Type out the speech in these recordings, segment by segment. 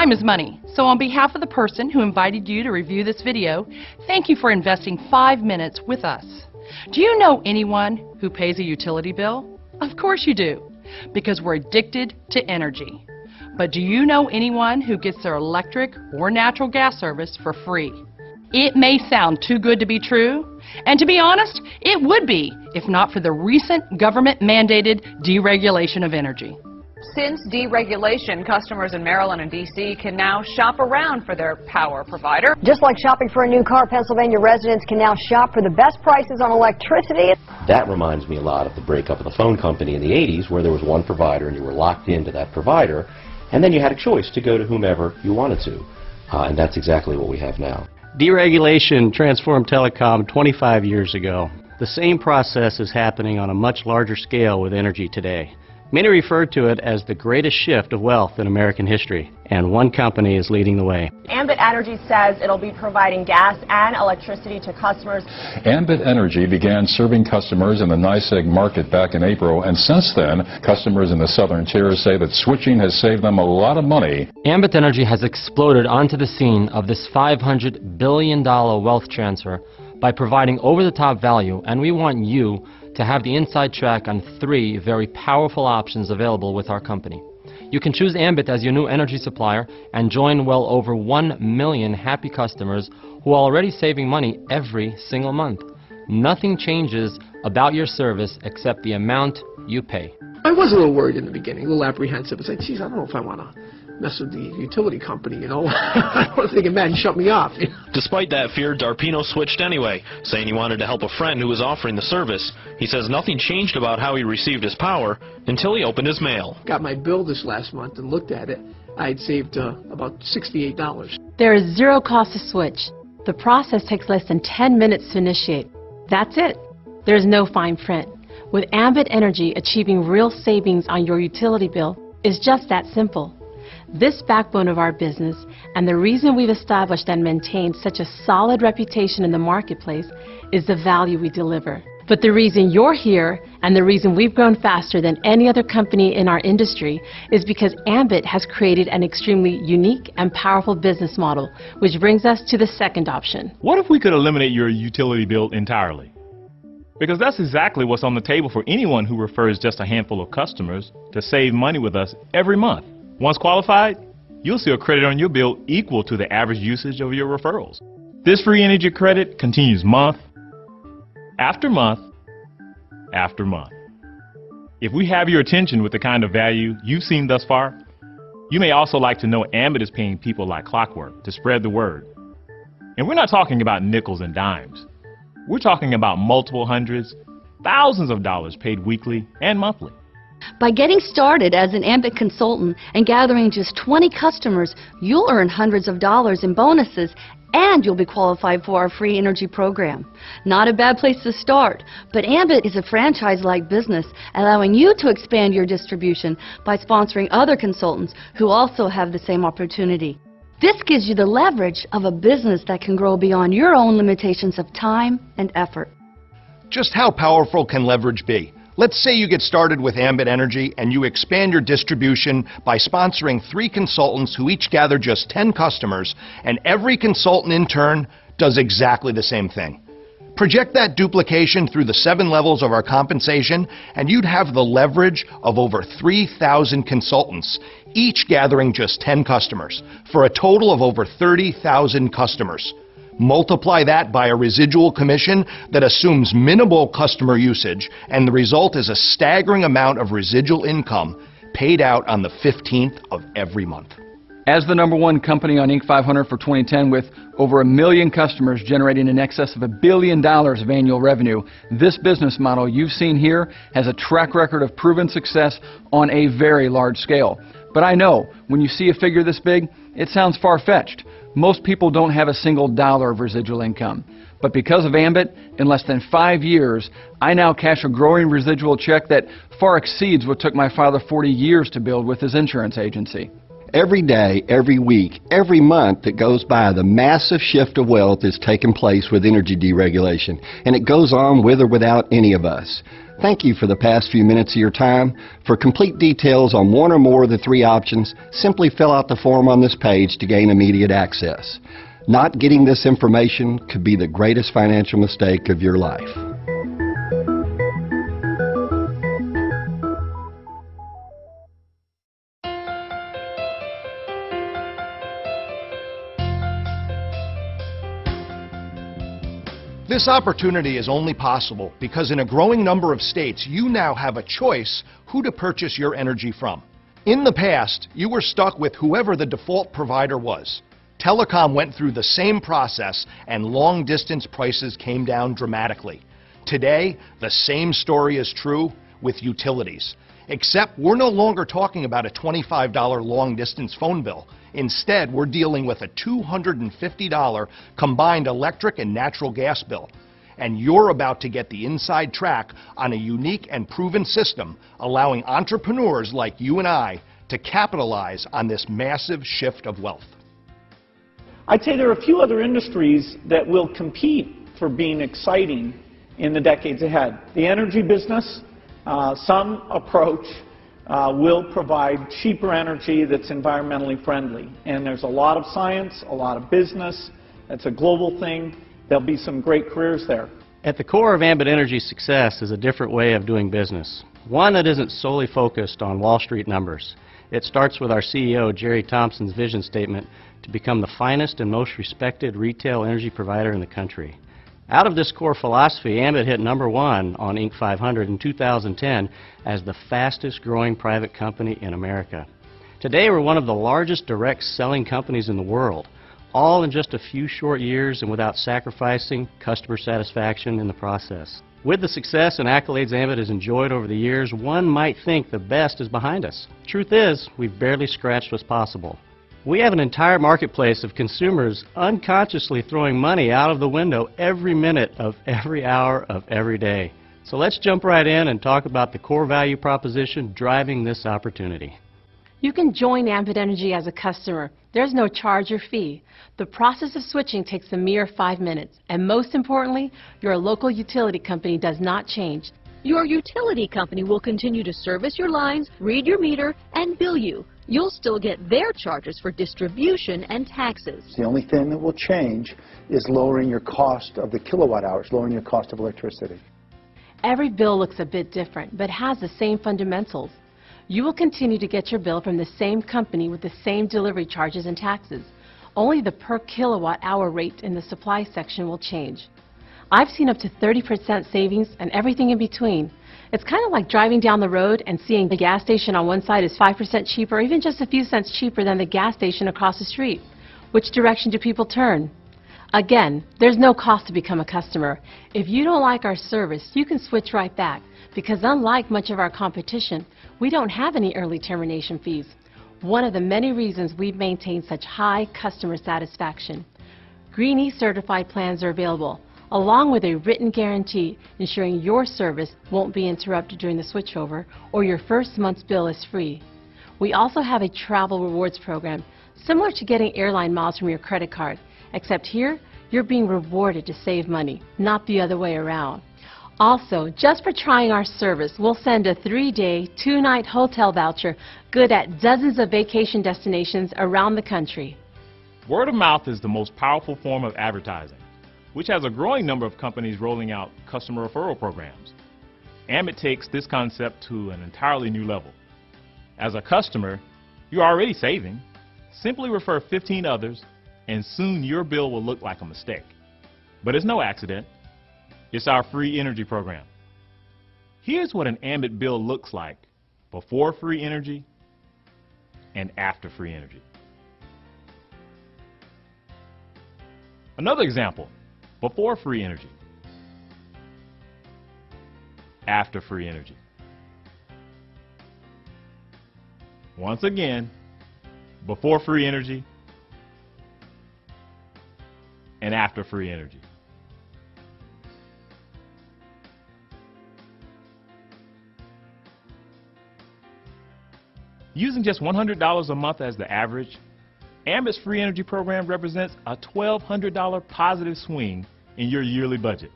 Time is money, so on behalf of the person who invited you to review this video, thank you for investing 5 minutes with us. Do you know anyone who pays a utility bill? Of course you do, because we're addicted to energy. But do you know anyone who gets their electric or natural gas service for free? It may sound too good to be true, and to be honest, it would be if not for the recent government-mandated deregulation of energy. Since deregulation, customers in Maryland and D.C. can now shop around for their power provider. Just like shopping for a new car, Pennsylvania residents can now shop for the best prices on electricity. That reminds me a lot of the breakup of the phone company in the 80s, where there was one provider and you were locked into that provider, and then you had a choice to go to whomever you wanted to. And that's exactly what we have now. Deregulation transformed telecom 25 years ago. The same process is happening on a much larger scale with energy today. Many refer to it as the greatest shift of wealth in American history, and one company is leading the way. Ambit Energy says it'll be providing gas and electricity to customers. Ambit Energy began serving customers in the NYSEG market back in April, and since then, customers in the southern tier say that switching has saved them a lot of money. Ambit Energy has exploded onto the scene of this $500 billion wealth transfer by providing over-the-top value, and we want you to have the inside track on 3 very powerful options available with our company. You can choose Ambit as your new energy supplier and join well over 1 million happy customers who are already saving money every single month. Nothing changes about your service except the amount you pay. I was a little worried in the beginning, a little apprehensive. I said, geez, I don't know if I want to mess with the utility company, you know. I was thinking, man, shut me off. Despite that fear, Darpino switched anyway, saying he wanted to help a friend who was offering the service. He says nothing changed about how he received his power until he opened his mail. Got my bill this last month and looked at it. I'd saved about $68. There is zero cost to switch. The process takes less than 10 minutes to initiate. That's it. There's no fine print. With Ambit Energy, achieving real savings on your utility bill is just that simple. This backbone of our business, and the reason we've established and maintained such a solid reputation in the marketplace, is the value we deliver. But the reason you're here, and the reason we've grown faster than any other company in our industry, is because Ambit has created an extremely unique and powerful business model, which brings us to the second option. What if we could eliminate your utility bill entirely? Because that's exactly what's on the table for anyone who refers just a handful of customers to save money with us every month. Once qualified, you'll see a credit on your bill equal to the average usage of your referrals. This free energy credit continues month after month after month. If we have your attention with the kind of value you've seen thus far, you may also like to know Ambit is paying people like clockwork to spread the word. And we're not talking about nickels and dimes. We're talking about multiple hundreds, thousands of dollars paid weekly and monthly. By getting started as an Ambit consultant and gathering just 20 customers, you'll earn hundreds of dollars in bonuses, and you'll be qualified for our free energy program. Not a bad place to start, but Ambit is a franchise-like business, allowing you to expand your distribution by sponsoring other consultants who also have the same opportunity. This gives you the leverage of a business that can grow beyond your own limitations of time and effort. Just how powerful can leverage be? Let's say you get started with Ambit Energy and you expand your distribution by sponsoring 3 consultants who each gather just 10 customers, and every consultant in turn does exactly the same thing. Project that duplication through the 7 levels of our compensation, and you'd have the leverage of over 3,000 consultants, each gathering just 10 customers, for a total of over 30,000 customers. Multiply that by a residual commission that assumes minimal customer usage, and the result is a staggering amount of residual income paid out on the 15th of every month. As the #1 company on Inc. 500 for 2010 with over 1 million customers generating in excess of $1 billion of annual revenue, this business model you've seen here has a track record of proven success on a very large scale. But I know, when you see a figure this big, it sounds far-fetched. Most people don't have a single dollar of residual income. But because of Ambit, in less than 5 years, I now cash a growing residual check that far exceeds what took my father 40 years to build with his insurance agency. Every day, every week, every month that goes by, the massive shift of wealth is taking place with energy deregulation, and it goes on with or without any of us. Thank you for the past few minutes of your time. For complete details on one or more of the three options, simply fill out the form on this page to gain immediate access. Not getting this information could be the greatest financial mistake of your life. This opportunity is only possible because in a growing number of states, you now have a choice who to purchase your energy from. In the past, you were stuck with whoever the default provider was. Telecom went through the same process and long-distance prices came down dramatically. Today, the same story is true with utilities. Except we're no longer talking about a $25 long-distance phone bill. Instead, we're dealing with a $250 combined electric and natural gas bill. And you're about to get the inside track on a unique and proven system allowing entrepreneurs like you and I to capitalize on this massive shift of wealth. I'd say there are a few other industries that will compete for being exciting in the decades ahead. The energy business, some approach will provide cheaper energy that's environmentally friendly. And there's a lot of science, a lot of business. It's a global thing. There'll be some great careers there. At the core of Ambit Energy's success is a different way of doing business. One that isn't solely focused on Wall Street numbers. It starts with our CEO, Jerry Thompson's vision statement to become the finest and most respected retail energy provider in the country. Out of this core philosophy, Ambit hit #1 on Inc. 500 in 2010 as the fastest growing private company in America. Today we're one of the largest direct selling companies in the world, all in just a few short years and without sacrificing customer satisfaction in the process. With the success and accolades Ambit has enjoyed over the years, one might think the best is behind us. Truth is, we've barely scratched what's possible. We have an entire marketplace of consumers unconsciously throwing money out of the window every minute of every hour of every day. So let's jump right in and talk about the core value proposition driving this opportunity. You can join Ambit Energy as a customer. There's no charge or fee. The process of switching takes a mere 5 minutes. And most importantly, your local utility company does not change. Your utility company will continue to service your lines, read your meter, and bill you. You'll still get their charges for distribution and taxes. The only thing that will change is lowering your cost of the kilowatt hours, lowering your cost of electricity. Every bill looks a bit different, but has the same fundamentals. You will continue to get your bill from the same company with the same delivery charges and taxes. Only the per kilowatt hour rate in the supply section will change. I've seen up to 30% savings and everything in between. It's kind of like driving down the road and seeing the gas station on one side is 5% cheaper, or even just a few cents cheaper than the gas station across the street. Which direction do people turn? Again, there's no cost to become a customer. If you don't like our service, you can switch right back, because unlike much of our competition, we don't have any early termination fees. One of the many reasons we've maintained such high customer satisfaction. Green E certified plans are available, along with a written guarantee ensuring your service won't be interrupted during the switchover or your first month's bill is free. We also have a travel rewards program, similar to getting airline miles from your credit card, except here, you're being rewarded to save money, not the other way around. Also, just for trying our service, we'll send a 3-day, 2-night hotel voucher good at dozens of vacation destinations around the country. Word of mouth is the most powerful form of advertising, which has a growing number of companies rolling out customer referral programs. Ambit takes this concept to an entirely new level. As a customer, you're already saving. Simply refer 15 others, and soon your bill will look like a mistake. But it's no accident. It's our free energy program. Here's what an Ambit bill looks like before free energy and after free energy. Another example. Before free energy, after free energy. Once again, before free energy and after free energy. Using just $100 a month as the average, Ambit's free energy program represents a $1,200 positive swing in your yearly budget.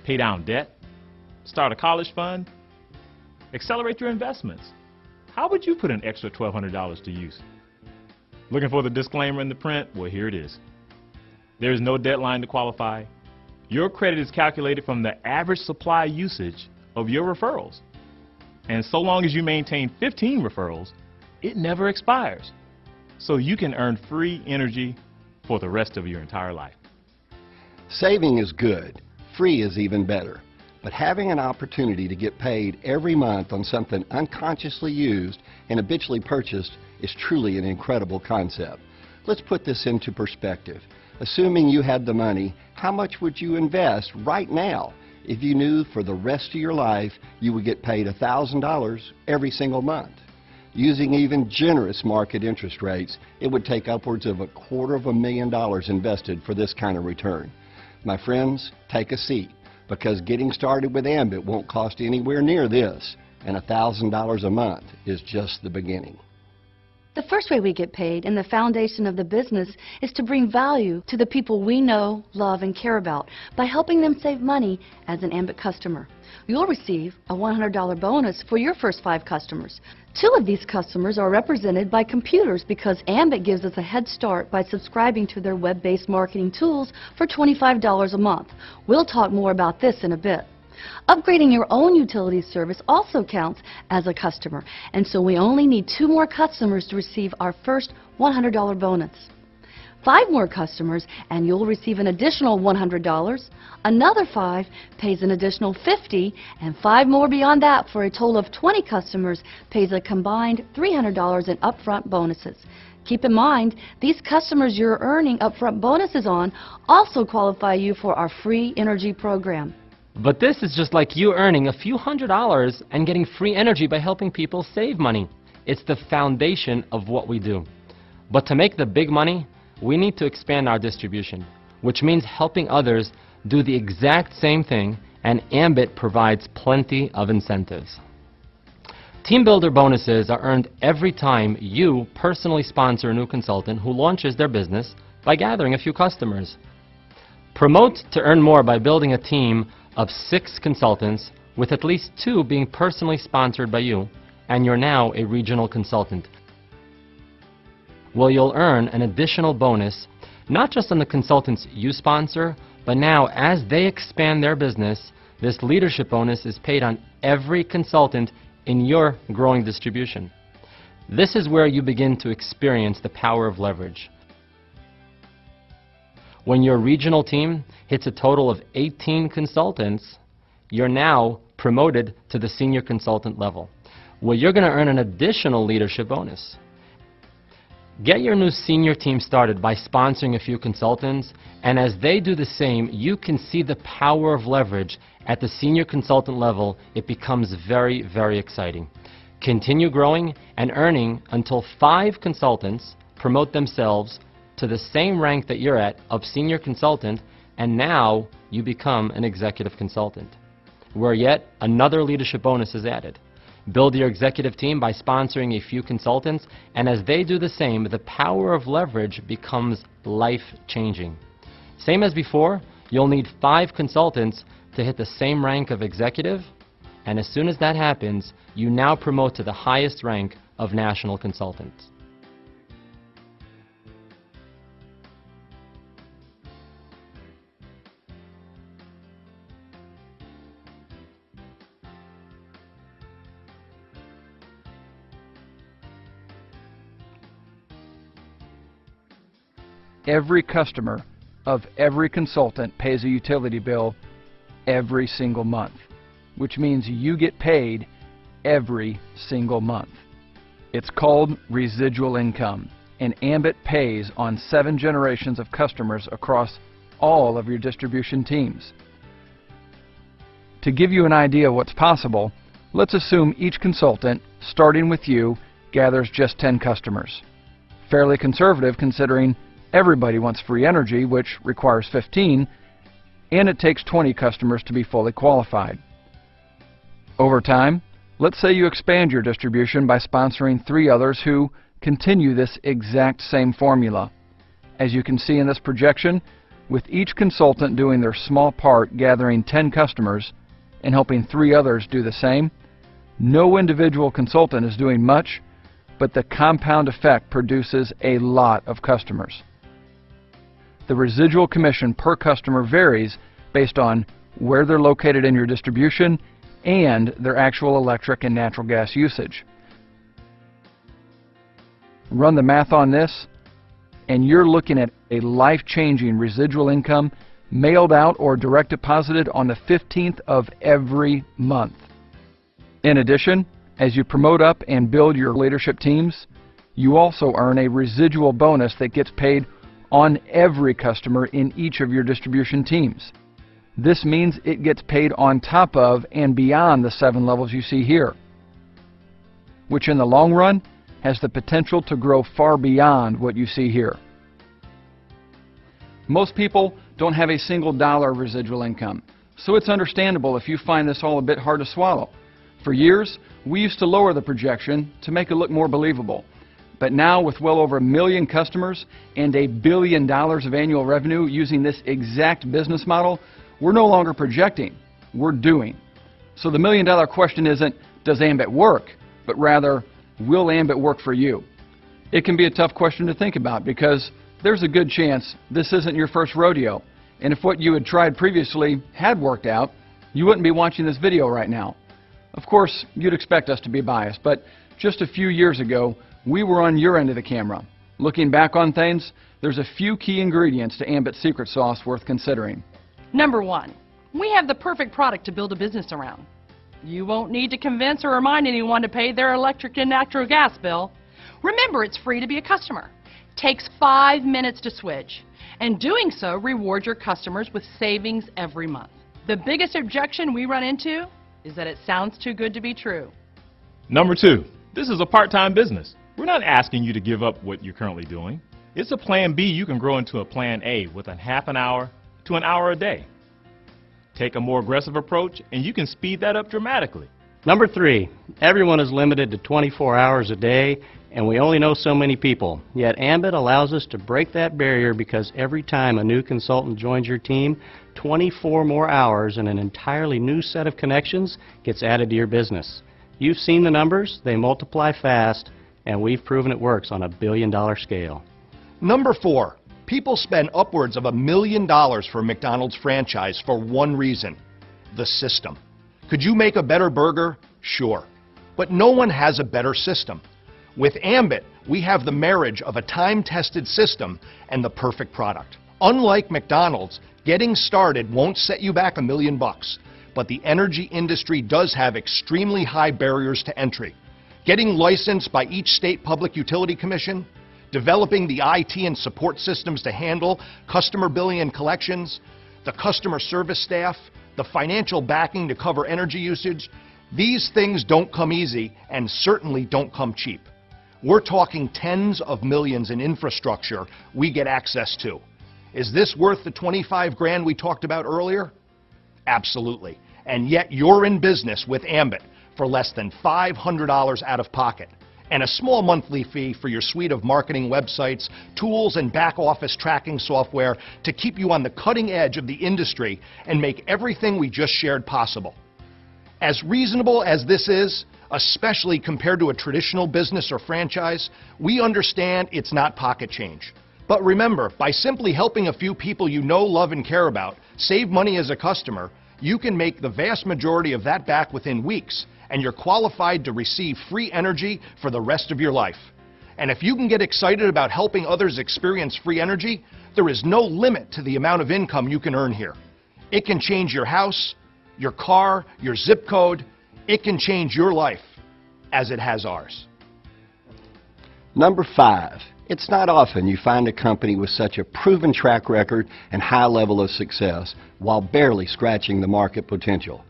Pay down debt, start a college fund, accelerate your investments. How would you put an extra $1,200 to use? Looking for the disclaimer in the print? Well, here it is. There is no deadline to qualify. Your credit is calculated from the average supply usage of your referrals. And so long as you maintain 15 referrals, it never expires. So you can earn free energy for the rest of your entire life. Saving is good. Free is even better. But having an opportunity to get paid every month on something unconsciously used and habitually purchased is truly an incredible concept. Let's put this into perspective. Assuming you had the money, how much would you invest right now if you knew for the rest of your life you would get paid $1,000 every single month? Using even generous market interest rates, it would take upwards of $250,000 invested for this kind of return. My friends, take a seat, because getting started with Ambit won't cost anywhere near this, and $1,000 a month is just the beginning. The first way we get paid and the foundation of the business is to bring value to the people we know, love, and care about by helping them save money as an Ambit customer. You'll receive a $100 bonus for your first 5 customers. 2 of these customers are represented by computers because Ambit gives us a head start by subscribing to their web-based marketing tools for $25 a month. We'll talk more about this in a bit. Upgrading your own utility service also counts as a customer, and so we only need 2 more customers to receive our first $100 bonus. 5 more customers and you'll receive an additional $100, another 5 pays an additional $50, and 5 more beyond that for a total of 20 customers pays a combined $300 in upfront bonuses. Keep in mind, these customers you're earning upfront bonuses on also qualify you for our free energy program. But this is just like you earning a few $100s and getting free energy by helping people save money. It's the foundation of what we do. But to make the big money, we need to expand our distribution, which means helping others do the exact same thing, and Ambit provides plenty of incentives. Team Builder bonuses are earned every time you personally sponsor a new consultant who launches their business by gathering a few customers. Promote to earn more by building a team of 6 consultants, with at least 2 being personally sponsored by you, and you're now a regional consultant. Well, you'll earn an additional bonus, not just on the consultants you sponsor, but now as they expand their business, this leadership bonus is paid on every consultant in your growing distribution. This is where you begin to experience the power of leverage. When your regional team hits a total of 18 consultants, you're now promoted to the senior consultant level. Well, you're going to earn an additional leadership bonus. Get your new senior team started by sponsoring a few consultants, and as they do the same, you can see the power of leverage at the senior consultant level. It becomes very, very exciting. Continue growing and earning until 5 consultants promote themselves to the same rank that you're at of senior consultant, and now you become an executive consultant, where yet another leadership bonus is added. Build your executive team by sponsoring a few consultants, and as they do the same, the power of leverage becomes life-changing. Same as before, you'll need 5 consultants to hit the same rank of executive, and as soon as that happens, you now promote to the highest rank of national consultants. Every customer of every consultant pays a utility bill every single month, which means you get paid every single month. It's called residual income, and Ambit pays on 7 generations of customers across all of your distribution teams. To give you an idea of what's possible, let's assume each consultant, starting with you, gathers just 10 customers. Fairly conservative considering everybody wants free energy, which requires 15, and it takes 20 customers to be fully qualified. Over time, Let's say you expand your distribution by sponsoring 3 others who continue this exact same formula. As you can see in this projection, with each consultant doing their small part gathering 10 customers and helping 3 others do the same, no individual consultant is doing much, but the compound effect produces a lot of customers. The residual commission per customer varies based on where they're located in your distribution and their actual electric and natural gas usage. Run the math on this, and you're looking at a life-changing residual income mailed out or direct deposited on the 15th of every month. In addition, as you promote up and build your leadership teams, you also earn a residual bonus that gets paid on every customer in each of your distribution teams. This means it gets paid on top of and beyond the 7 levels you see here, which in the long run has the potential to grow far beyond what you see here. Most people don't have a single dollar of residual income, so it's understandable if you find this all a bit hard to swallow. For years, we used to lower the projection to make it look more believable. But now, with well over 1 million customers and $1 billion of annual revenue using this exact business model, we're no longer projecting, we're doing. So the $1 million question isn't, does Ambit work? But rather, will Ambit work for you? It can be a tough question to think about because there's a good chance this isn't your first rodeo. And if what you had tried previously had worked out, you wouldn't be watching this video right now. Of course, you'd expect us to be biased, but just a few years ago, we were on your end of the camera. Looking back on things, there's a few key ingredients to Ambit's secret sauce worth considering. Number 1, we have the perfect product to build a business around. You won't need to convince or remind anyone to pay their electric and natural gas bill. Remember, it's free to be a customer. Takes 5 minutes to switch, and doing so rewards your customers with savings every month. The biggest objection we run into is that it sounds too good to be true. Number 2, this is a part-time business. We're not asking you to give up what you're currently doing. It's a plan B you can grow into a plan A with a half an hour to an hour a day. Take a more aggressive approach and you can speed that up dramatically. Number 3, everyone is limited to 24 hours a day and we only know so many people. Yet Ambit allows us to break that barrier because every time a new consultant joins your team, 24 more hours and an entirely new set of connections gets added to your business. You've seen the numbers, they multiply fast, and we've proven it works on a billion-dollar scale. Number 4, people spend upwards of $1 million for a McDonald's franchise for one reason: the system. Could you make a better burger? Sure. But no one has a better system. With Ambit, we have the marriage of a time-tested system and the perfect product. Unlike McDonald's, getting started won't set you back $1 million, but the energy industry does have extremely high barriers to entry. Getting licensed by each state public utility commission, developing the IT and support systems to handle customer billing and collections, the customer service staff, the financial backing to cover energy usage, these things don't come easy and certainly don't come cheap. We're talking tens of millions in infrastructure we get access to. Is this worth the 25 grand we talked about earlier? Absolutely. And yet you're in business with Ambit for less than $500 out of pocket, and a small monthly fee for your suite of marketing websites, tools, and back-office tracking software to keep you on the cutting edge of the industry and make everything we just shared possible. As reasonable as this is, especially compared to a traditional business or franchise, we understand it's not pocket change. But remember, by simply helping a few people you know, love, and care about save money as a customer, you can make the vast majority of that back within weeks, and you're qualified to receive free energy for the rest of your life. And if you can get excited about helping others experience free energy, there is no limit to the amount of income you can earn here. It can change your house, your car, your zip code. It can change your life, as it has ours. Number 5, it's not often you find a company with such a proven track record and high level of success while barely scratching the market potential.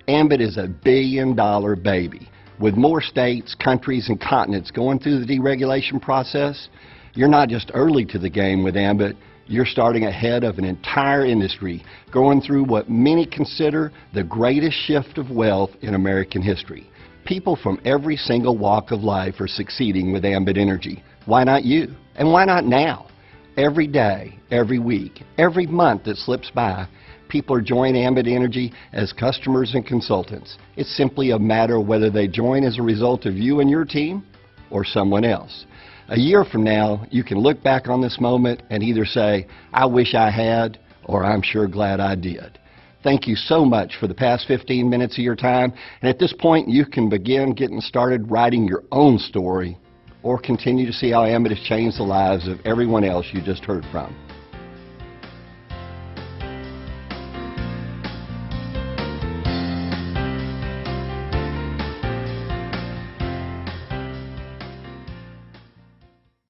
Ambit is a billion-dollar baby. With more states, countries, and continents going through the deregulation process, you're not just early to the game with Ambit, you're starting ahead of an entire industry going through what many consider the greatest shift of wealth in American history. People from every single walk of life are succeeding with Ambit Energy. Why not you? And why not now? Every day, every week, every month that slips by, people are joining Ambit Energy as customers and consultants. It's simply a matter of whether they join as a result of you and your team or someone else. A year from now, you can look back on this moment and either say, I wish I had, or I'm sure glad I did. Thank you so much for the past 15 minutes of your time. And at this point, you can begin getting started writing your own story or continue to see how Ambit has changed the lives of everyone else you just heard from.